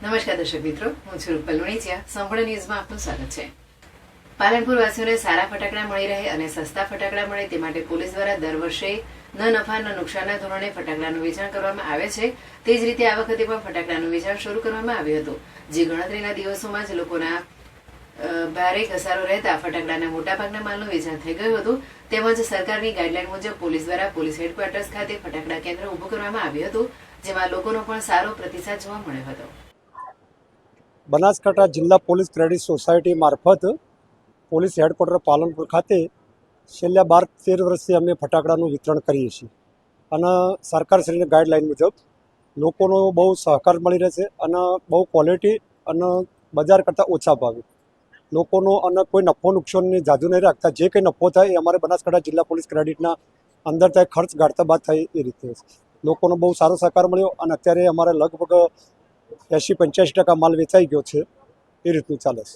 નમસ્કાર દર્શક મિત્રો, હું છું રૂપલ લુણીચિયા. સંપૂર્ણ ન્યૂઝમાં આપનું સ્વાગત છે. પાલનપુર વાસીઓને સારા ફટાકડા મળી રહે અને સસ્તા ફટાકડા મળે તે માટે પોલીસ દ્વારા દર વર્ષે ન નફા ન નુકસાનના ધોરણે ફટાકડાનું વેચાણ કરવામાં આવે છે. તે જ રીતે આ વખતે પણ ફટાકડાનું વેચાણ શરૂ કરવામાં આવ્યું હતું, જે ગણતરીના દિવસોમાં જ લોકોના ભારે ઘસારો રહેતા ફટાકડાના મોટાભાગના માલનું વેચાણ થઈ ગયું હતું. તેમજ સરકારની ગાઈડલાઈન મુજબ પોલીસ દ્વારા પોલીસ હેડક્વાર્ટર્સ ખાતે ફટાકડા કેન્દ્ર ઊભું કરવામાં આવ્યું હતું, જેમાં લોકોનો પણ સારો પ્રતિસાદ જોવા મળ્યો હતો. બનાસકાંઠા જિલ્લા પોલીસ ક્રેડિટ સોસાયટી મારફત પોલીસ હેડક્વાર્ટર પાલનપુર ખાતે છેલ્લા 12-13 વર્ષથી અમે ફટાકડાનું વિતરણ કરીએ છીએ અને સરકારશ્રીની ગાઈડલાઈન મુજબ લોકોનો બહુ સહકાર મળી રહે છે અને બહુ ક્વોલિટી અને બજાર કરતાં ઓછા ભાવે લોકોનો અને કોઈ નફો નુકસાનની જાજુ નહીં રાખતા. જે કંઈ નફો થાય એ અમારે બનાસકાંઠા જિલ્લા પોલીસ ક્રેડિટના અંદર થાય, ખર્ચ ગાળતા બાદ થાય એ રીતે લોકોનો બહુ સારો સહકાર મળ્યો અને અત્યારે અમારે લગભગ 80-85% માલ વેચાઈ ગયો છે. એ રીતનું ચાલે છે.